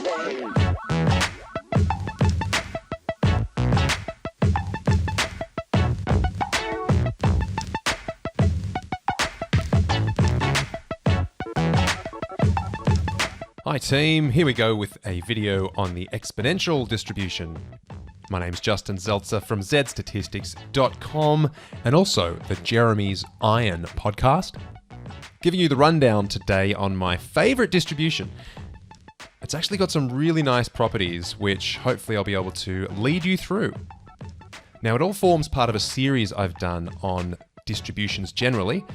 Hi team, here we go with a video on the exponential distribution. My name's Justin Zeltzer from zedstatistics.com and also the Jeremy's Iron podcast. Giving you the rundown today on my favorite distribution. It's actually got some really nice properties which hopefully I'll be able to lead you through. Now it all forms part of a series I've done on distributions generally.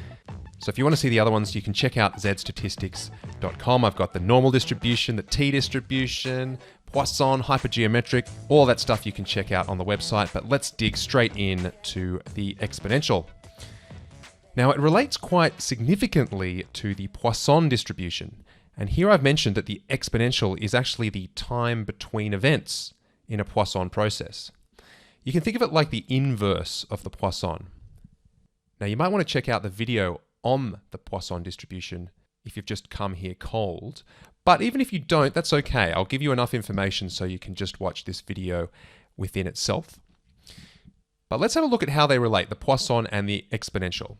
So if you want to see the other ones, you can check out zedstatistics.com. I've got the normal distribution, the t-distribution, Poisson, hypergeometric, all that stuff you can check out on the website. But let's dig straight in to the exponential. Now it relates quite significantly to the Poisson distribution. And here I've mentioned that the exponential is actually the time between events in a Poisson process. You can think of it like the inverse of the Poisson. Now you might want to check out the video on the Poisson distribution if you've just come here cold. But even if you don't, that's okay. I'll give you enough information so you can just watch this video within itself. But let's have a look at how they relate, the Poisson and the exponential.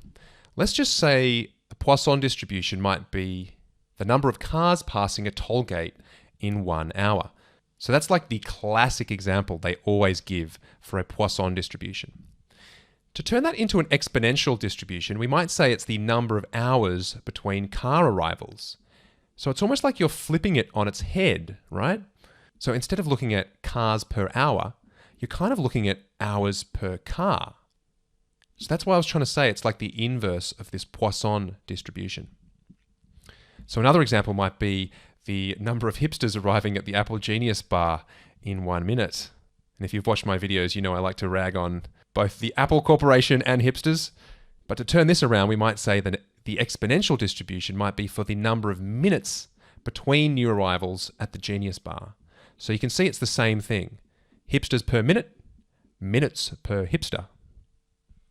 Let's just say the Poisson distribution might be the number of cars passing a toll gate in 1 hour. So that's like the classic example they always give for a Poisson distribution. To turn that into an exponential distribution, we might say it's the number of hours between car arrivals. So it's almost like you're flipping it on its head, right? So instead of looking at cars per hour, you're kind of looking at hours per car. So that's why I was trying to say it's like the inverse of this Poisson distribution. So another example might be the number of hipsters arriving at the Apple Genius bar in 1 minute. And if you've watched my videos, you know I like to rag on both the Apple Corporation and hipsters. But to turn this around, we might say that the exponential distribution might be for the number of minutes between new arrivals at the Genius bar. So you can see it's the same thing. Hipsters per minute, minutes per hipster.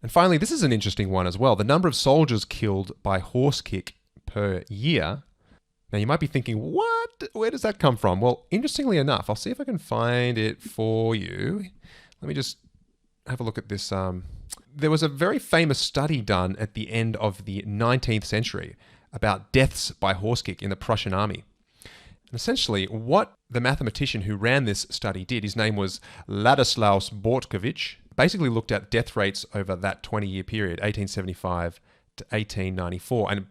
And finally, this is an interesting one as well. The number of soldiers killed by horse kick per year. Now you might be thinking, what? Where does that come from? Well, interestingly enough, I'll see if I can find it for you. Let me just have a look at this. There was a very famous study done at the end of the 19th century about deaths by horse kick in the Prussian army. And essentially, what the mathematician who ran this study did, his name was Ladislaus Bortkovich, basically looked at death rates over that 20-year period, 1875 to 1894. And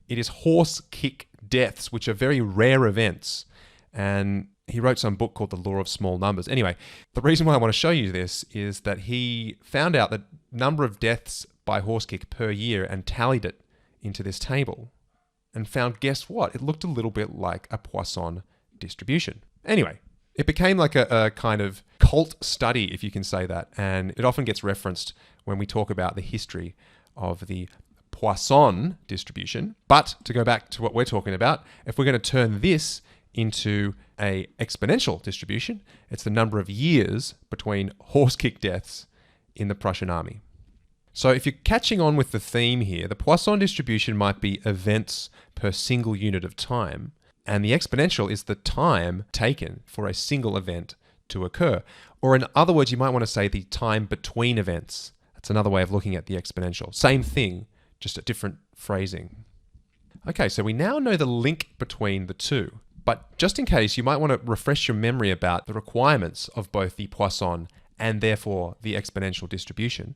it is horse kick deaths, which are very rare events. And he wrote some book called The Law of Small Numbers. Anyway, the reason why I want to show you this is that he found out the number of deaths by horse kick per year and tallied it into this table and found, guess what? It looked a little bit like a Poisson distribution. Anyway, it became like a kind of cult study, if you can say that, and it often gets referenced when we talk about the history of the Poisson distribution. But to go back to what we're talking about, if we're going to turn this into a exponential distribution, it's the number of years between horse kick deaths in the Prussian army. So if you're catching on with the theme here, the Poisson distribution might be events per single unit of time, and the exponential is the time taken for a single event to occur. Or in other words, you might want to say the time between events. That's another way of looking at the exponential. Same thing, just a different phrasing. Okay, so we now know the link between the two. But just in case, you might want to refresh your memory about the requirements of both the Poisson and therefore the exponential distribution.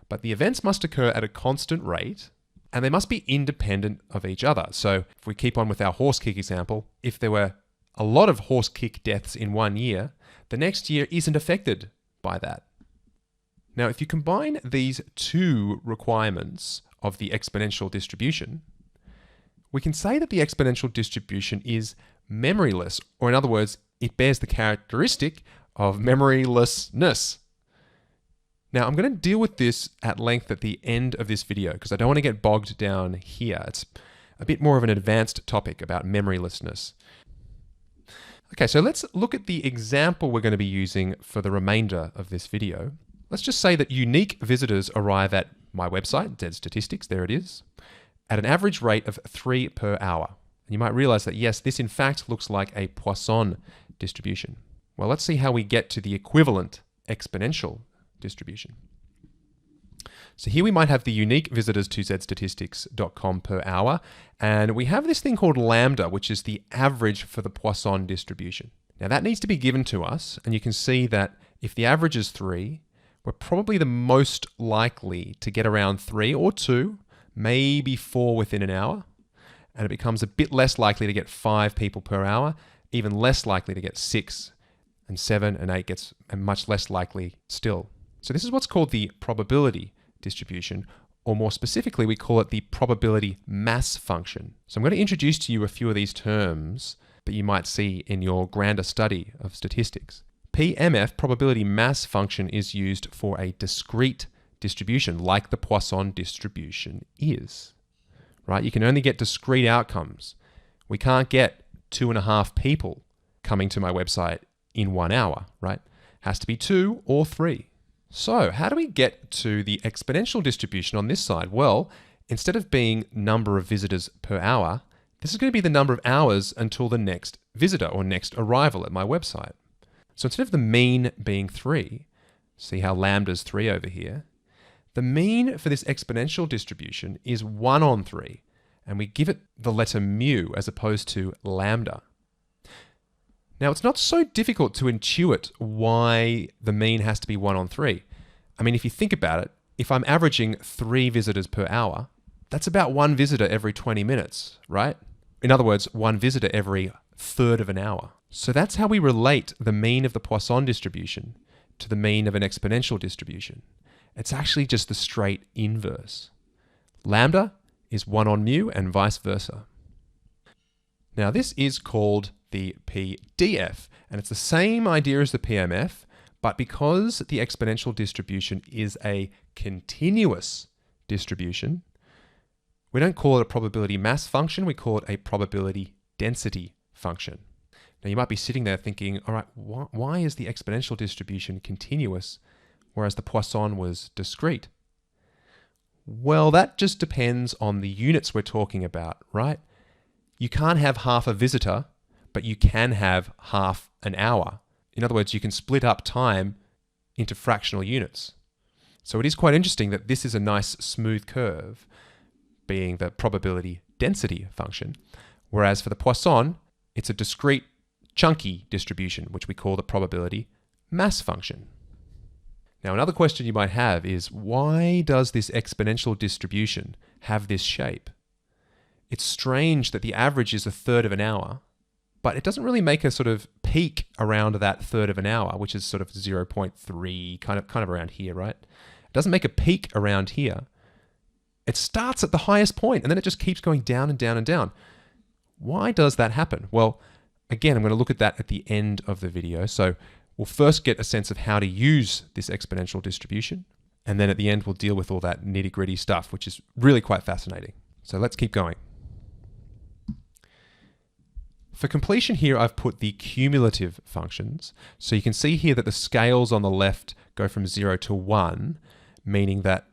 But the events must occur at a constant rate and they must be independent of each other. So if we keep on with our horse kick example, if there were a lot of horse kick deaths in 1 year, the next year isn't affected by that. Now, if you combine these two requirements of the exponential distribution, we can say that the exponential distribution is memoryless, or in other words, it bears the characteristic of memorylessness. Now, I'm going to deal with this at length at the end of this video because I don't want to get bogged down here. It's a bit more of an advanced topic about memorylessness. Okay, so let's look at the example we're going to be using for the remainder of this video. Let's just say that unique visitors arrive at my website, zedstatistics, there it is, at an average rate of 3 per hour. And you might realize that, yes, this in fact looks like a Poisson distribution? Well, let's see how we get to the equivalent exponential distribution. So here we might have the unique visitors to zedstatistics.com per hour, and we have this thing called lambda, which is the average for the Poisson distribution. Now that needs to be given to us, and you can see that if the average is 3, we're probably the most likely to get around 3 or 2, maybe 4 within an hour, and it becomes a bit less likely to get 5 people per hour, even less likely to get 6, and 7 and 8 gets much less likely still. So this is what's called the probability distribution, or more specifically, we call it the probability mass function. So I'm going to introduce to you a few of these terms that you might see in your grander study of statistics. PMF, probability mass function, is used for a discrete distribution like the Poisson distribution is, right? You can only get discrete outcomes. We can't get 2.5 people coming to my website in 1 hour, right? Has to be 2 or 3. So how do we get to the exponential distribution on this side? Well, instead of being number of visitors per hour, this is going to be the number of hours until the next visitor or next arrival at my website. So instead of the mean being 3, see how lambda's 3 over here, the mean for this exponential distribution is 1 on 3, and we give it the letter mu as opposed to lambda. Now, it's not so difficult to intuit why the mean has to be 1 on 3. I mean, if you think about it, if I'm averaging 3 visitors per hour, that's about 1 visitor every 20 minutes, right? In other words, 1 visitor every third of an hour. So that's how we relate the mean of the Poisson distribution to the mean of an exponential distribution. It's actually just the straight inverse. Lambda is 1 on mu and vice versa. Now, this is called the PDF, and it's the same idea as the PMF, but because the exponential distribution is a continuous distribution, we don't call it a probability mass function, we call it a probability density function. Now you might be sitting there thinking, all right, why is the exponential distribution continuous, whereas the Poisson was discrete? Well, that just depends on the units we're talking about, right? You can't have half a visitor, but you can have half an hour. In other words, you can split up time into fractional units. So it is quite interesting that this is a nice smooth curve, being the probability density function, whereas for the Poisson, it's a discrete chunky distribution, which we call the probability mass function. Now, another question you might have is, why does this exponential distribution have this shape? It's strange that the average is a third of an hour, but it doesn't really make a sort of peak around that third of an hour, which is sort of 0.3, kind of around here, right? It doesn't make a peak around here. It starts at the highest point and then it just keeps going down and down and down. Why does that happen? Well, again, I'm going to look at that at the end of the video. So we'll first get a sense of how to use this exponential distribution, and then at the end we'll deal with all that nitty-gritty stuff, which is really quite fascinating. So let's keep going. For completion here, I've put the cumulative functions. So you can see here that the scales on the left go from 0 to 1, meaning that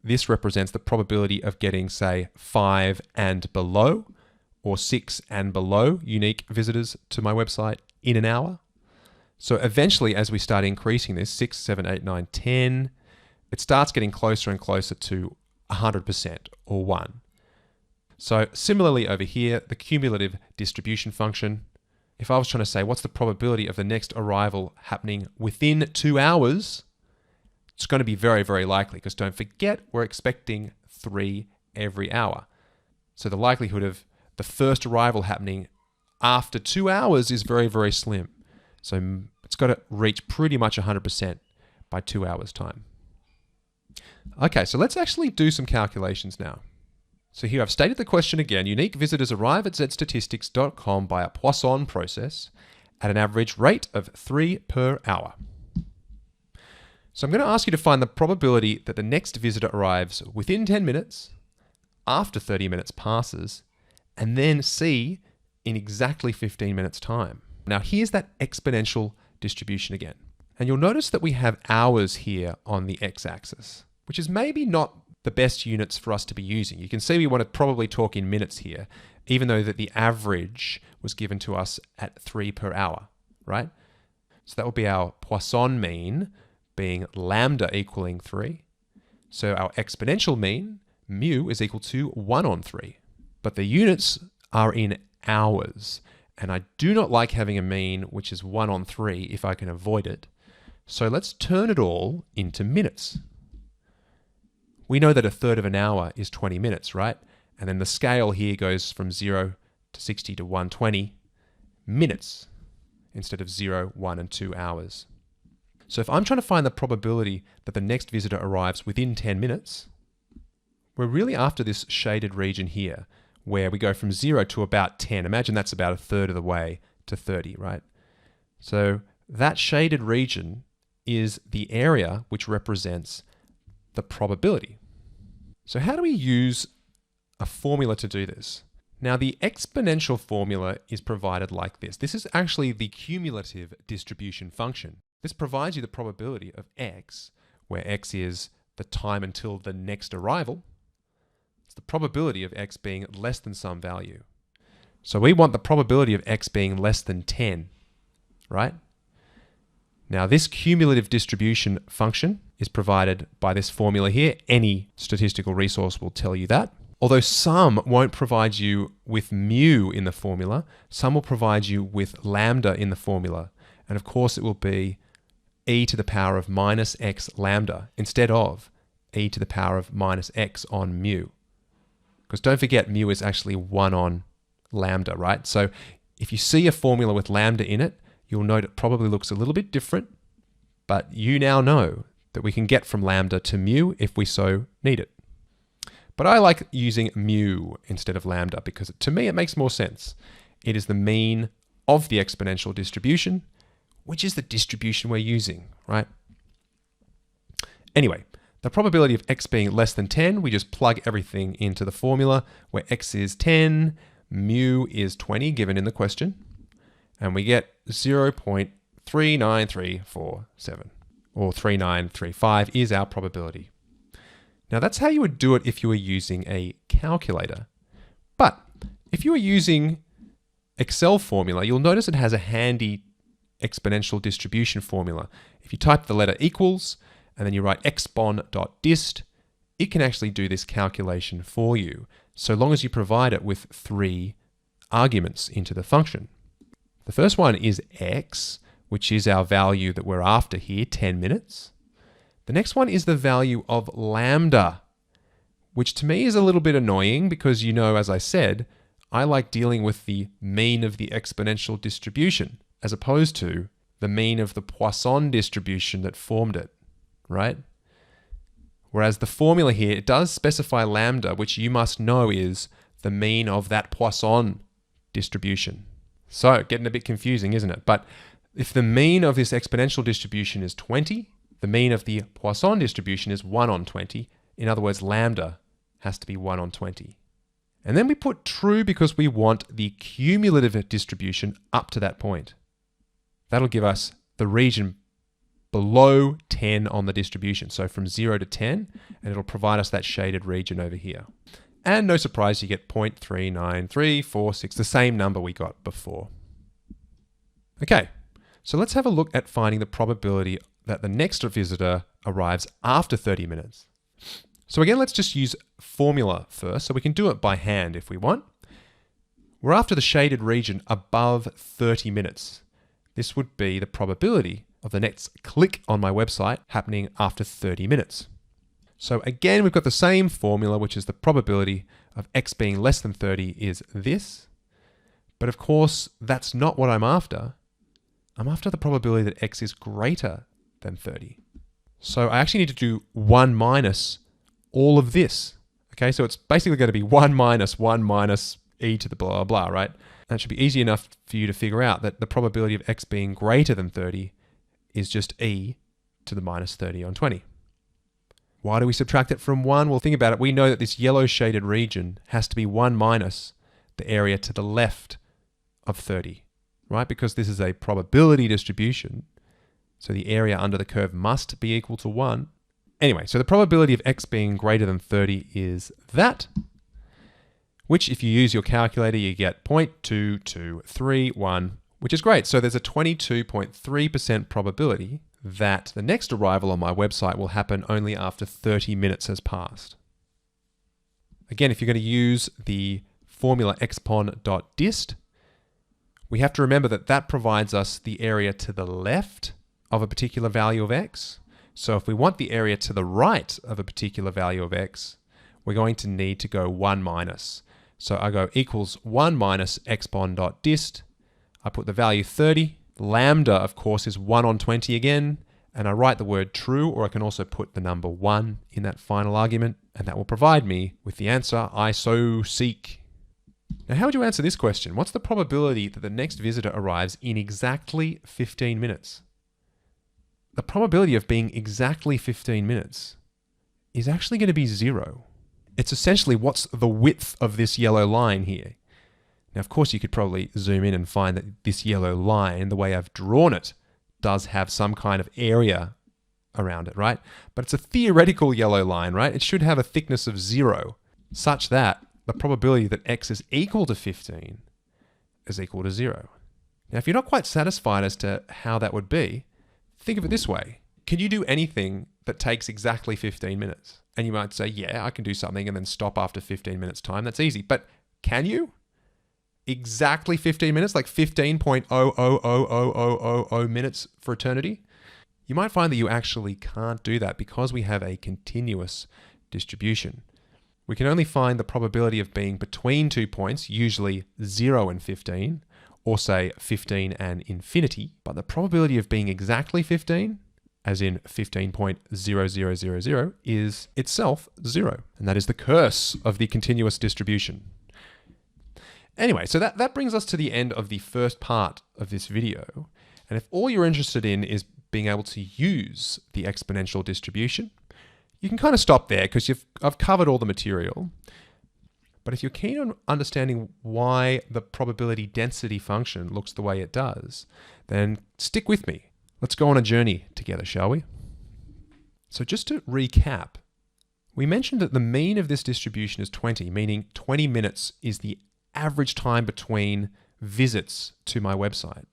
this represents the probability of getting, say, 5 and below, or 6 and below unique visitors to my website in an hour. So eventually, as we start increasing this, 6, 7, 8, 9, 10, it starts getting closer and closer to 100% or 1. So similarly over here, the cumulative distribution function, if I was trying to say what's the probability of the next arrival happening within 2 hours, it's going to be very, very likely, because don't forget, we're expecting 3 every hour. So the likelihood of the first arrival happening after 2 hours is very, very slim. So it's got to reach pretty much 100% by 2 hours time. Okay, so let's actually do some calculations now. So here I've stated the question again. Unique visitors arrive at zedstatistics.com by a Poisson process at an average rate of 3 per hour. So I'm going to ask you to find the probability that the next visitor arrives within 10 minutes, after 30 minutes passes, and then C in exactly 15 minutes time. Now here's that exponential distribution again. And you'll notice that we have hours here on the x-axis, which is maybe not the best units for us to be using. You can see we want to probably talk in minutes here, even though that the average was given to us at 3 per hour, right? So that will be our Poisson mean being lambda equaling 3. So our exponential mean, mu, is equal to 1 on 3. But the units are in hours. And I do not like having a mean which is 1 on 3 if I can avoid it. So let's turn it all into minutes. We know that a third of an hour is 20 minutes, right? And then the scale here goes from 0 to 60 to 120 minutes instead of 0, 1, and 2 hours. So if I'm trying to find the probability that the next visitor arrives within 10 minutes, we're really after this shaded region here, where we go from 0 to about 10. Imagine that's about a third of the way to 30, right? So that shaded region is the area which represents the probability. So how do we use a formula to do this? Now, the exponential formula is provided like this. This is actually the cumulative distribution function. This provides you the probability of x, where x is the time until the next arrival. It's the probability of x being less than some value. So we want the probability of x being less than 10, right? Now, this cumulative distribution function is provided by this formula here. Any statistical resource will tell you that. Although some won't provide you with mu in the formula, some will provide you with lambda in the formula. And of course, it will be e to the power of minus x lambda instead of e to the power of minus x on mu. Because don't forget, mu is actually 1 on lambda, right? So if you see a formula with lambda in it, you'll note it probably looks a little bit different, but you now know that we can get from lambda to mu if we so need it. But I like using mu instead of lambda because to me it makes more sense. It is the mean of the exponential distribution, which is the distribution we're using, right? Anyway, the probability of x being less than 10, we just plug everything into the formula where x is 10, mu is 20 given in the question, and we get 0.39347, or 3935 is our probability. Now that's how you would do it if you were using a calculator. But if you were using Excel formula, you'll notice it has a handy exponential distribution formula. If you type the letter equals, and then you write expon.dist, it can actually do this calculation for you, so long as you provide it with 3 arguments into the function. The first one is x, which is our value that we're after here, 10 minutes. The next one is the value of lambda, which to me is a little bit annoying because, you know, as I said, I like dealing with the mean of the exponential distribution as opposed to the mean of the Poisson distribution that formed it, right? Whereas the formula here, it does specify lambda, which you must know is the mean of that Poisson distribution. So getting a bit confusing, isn't it? But if the mean of this exponential distribution is 20, the mean of the Poisson distribution is 1 on 20. In other words, lambda has to be 1 on 20. And then we put true because we want the cumulative distribution up to that point. That'll give us the region below 10 on the distribution. So from 0 to 10, and it'll provide us that shaded region over here. And no surprise, you get 0.39346, the same number we got before. Okay, so let's have a look at finding the probability that the next visitor arrives after 30 minutes. So again, let's just use formula first. So we can do it by hand if we want. We're after the shaded region above 30 minutes. This would be the probability of the next click on my website happening after 30 minutes. So again, we've got the same formula, which is the probability of x being less than 30 is this. But of course, that's not what I'm after. I'm after the probability that x is greater than 30. So I actually need to do 1 minus all of this. Okay, so it's basically going to be 1 minus 1 minus e to the blah, blah, blah, right? That should be easy enough for you to figure out that the probability of x being greater than 30 is just e to the minus 30 on 20. Why do we subtract it from 1? Well, think about it. We know that this yellow shaded region has to be 1 minus the area to the left of 30, right? Because this is a probability distribution. So the area under the curve must be equal to 1. Anyway, so the probability of x being greater than 30 is that, which if you use your calculator, you get 0.2231 which is great. So there's a 22.3% probability that the next arrival on my website will happen only after 30 minutes has passed. Again, if you're going to use the formula expon.dist, we have to remember that that provides us the area to the left of a particular value of x. So if we want the area to the right of a particular value of x, we're going to need to go 1 minus. So I go equals 1 minus expon.dist. I put the value 30. Lambda, of course, is 1 on 20 again. And I write the word true, or I can also put the number 1 in that final argument. And that will provide me with the answer I so seek. Now, how would you answer this question? What's the probability that the next visitor arrives in exactly 15 minutes? The probability of being exactly 15 minutes is actually going to be 0. It's essentially what's the width of this yellow line here. Now, of course, you could probably zoom in and find that this yellow line, the way I've drawn it, does have some kind of area around it, right? But it's a theoretical yellow line, right? It should have a thickness of 0, such that the probability that x is equal to 15 is equal to 0. Now, if you're not quite satisfied as to how that would be, think of it this way. Can you do anything that takes exactly 15 minutes? And you might say, yeah, I can do something and then stop after 15 minutes time. That's easy. But can you? Exactly 15 minutes, like 15.000000 minutes for eternity? You might find that you actually can't do that because we have a continuous distribution. We can only find the probability of being between 2 points, usually 0 and 15, or say 15 and infinity. But the probability of being exactly 15, as in 15.0000, is itself 0. And that is the curse of the continuous distribution. Anyway, so that brings us to the end of the first part of this video. And if all you're interested in is being able to use the exponential distribution, you can kind of stop there because I've covered all the material. But if you're keen on understanding why the probability density function looks the way it does, then stick with me. Let's go on a journey together, shall we? So just to recap, we mentioned that the mean of this distribution is 20, meaning 20 minutes is the average time between visits to my website.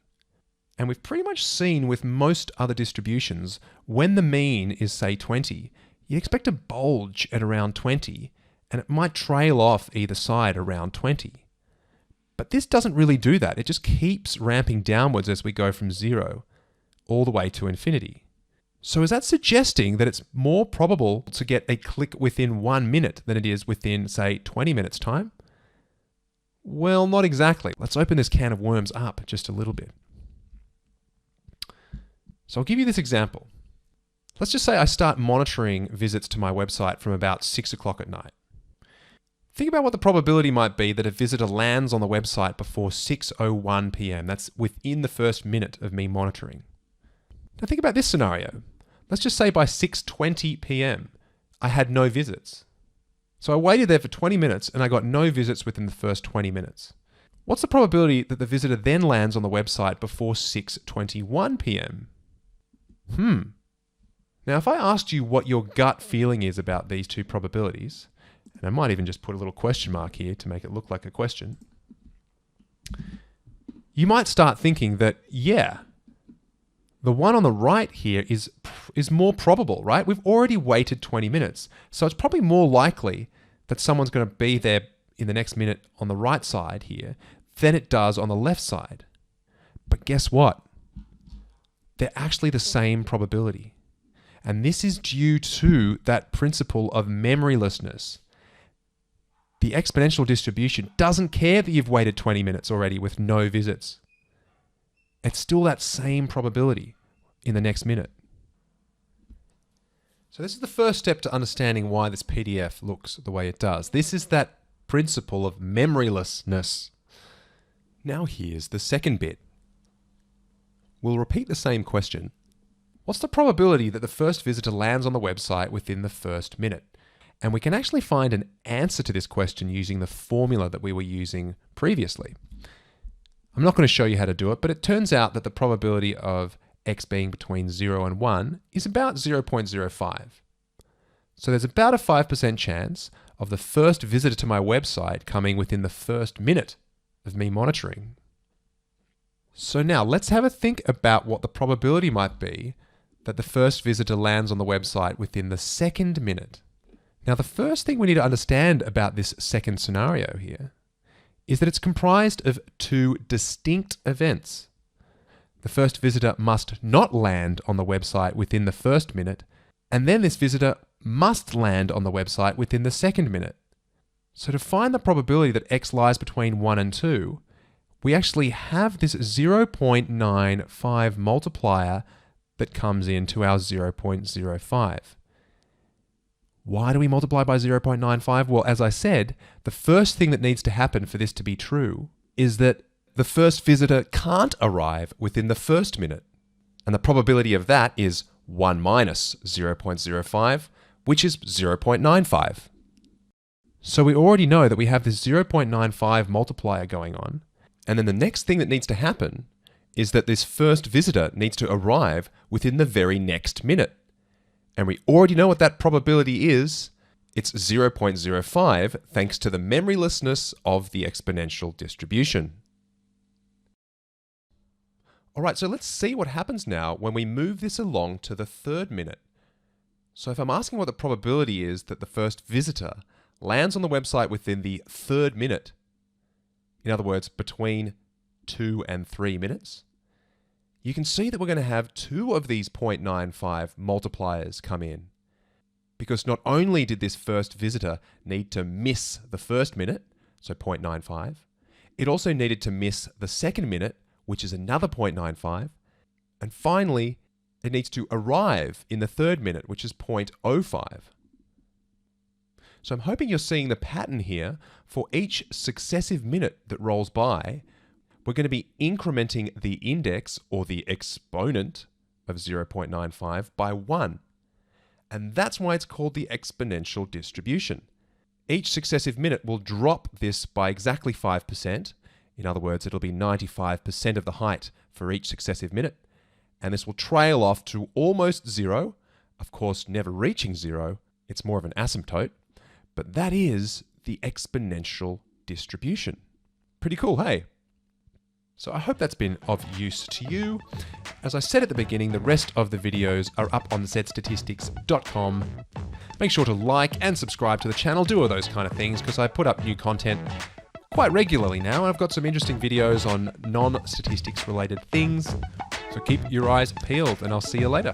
And we've pretty much seen with most other distributions, when the mean is, say, 20, you'd expect a bulge at around 20, and it might trail off either side around 20. But this doesn't really do that. It just keeps ramping downwards as we go from 0 all the way to infinity. So is that suggesting that it's more probable to get a click within 1 minute than it is within, say, 20 minutes time? Well, not exactly. Let's open this can of worms up just a little bit. So I'll give you this example. Let's just say I start monitoring visits to my website from about 6 o'clock at night. Think about what the probability might be that a visitor lands on the website before 6:01 p.m. That's within the first minute of me monitoring. Now think about this scenario. Let's just say by 6:20 p.m. I had no visits. So I waited there for 20 minutes and I got no visits within the first 20 minutes. What's the probability that the visitor then lands on the website before 6:21 p.m.? Now, if I asked you what your gut feeling is about these two probabilities, and I might even just put a little question mark here to make it look like a question, you might start thinking that, yeah, the one on the right here is more probable, right? We've already waited 20 minutes, so it's probably more likely that someone's going to be there in the next minute on the right side here than it does on the left side. But guess what? They're actually the same probability. And this is due to that principle of memorylessness. The exponential distribution doesn't care that you've waited 20 minutes already with no visits. It's still that same probability in the next minute. So this is the first step to understanding why this PDF looks the way it does. This is that principle of memorylessness. Now here's the second bit. We'll repeat the same question. What's the probability that the first visitor lands on the website within the first minute? And we can actually find an answer to this question using the formula that we were using previously. I'm not going to show you how to do it, but it turns out that the probability of x being between 0 and 1 is about 0.05. So there's about a 5% chance of the first visitor to my website coming within the first minute of me monitoring. So now let's have a think about what the probability might be that the first visitor lands on the website within the second minute. Now, the first thing we need to understand about this second scenario here is that it's comprised of two distinct events. The first visitor must not land on the website within the first minute, and then this visitor must land on the website within the second minute. So to find the probability that X lies between 1 and 2, we actually have this 0.95 multiplier that comes into our 0.05. Why do we multiply by 0.95? Well, as I said, the first thing that needs to happen for this to be true is that the first visitor can't arrive within the first minute. And the probability of that is 1 minus 0.05, which is 0.95. So we already know that we have this 0.95 multiplier going on. And then the next thing that needs to happen is that this first visitor needs to arrive within the very next minute. And we already know what that probability is. It's 0.05 thanks to the memorylessness of the exponential distribution. All right, so let's see what happens now when we move this along to the third minute. So if I'm asking what the probability is that the first visitor lands on the website within the third minute, in other words, between 2 and 3 minutes, you can see that we're going to have two of these 0.95 multipliers come in. Because not only did this first visitor need to miss the first minute, so 0.95, it also needed to miss the second minute, which is another 0.95, and finally, it needs to arrive in the third minute, which is 0.05. So I'm hoping you're seeing the pattern here. For each successive minute that rolls by, we're going to be incrementing the index or the exponent of 0.95 by 1. And that's why it's called the exponential distribution. Each successive minute will drop this by exactly 5%. In other words, it'll be 95% of the height for each successive minute. And this will trail off to almost 0. Of course, never reaching 0. It's more of an asymptote. But that is the exponential distribution. Pretty cool, hey? So I hope that's been of use to you. As I said at the beginning, the rest of the videos are up on zedstatistics.com. Make sure to like and subscribe to the channel, do all those kind of things, because I put up new content quite regularly now. I've got some interesting videos on non-statistics related things. So keep your eyes peeled, and I'll see you later.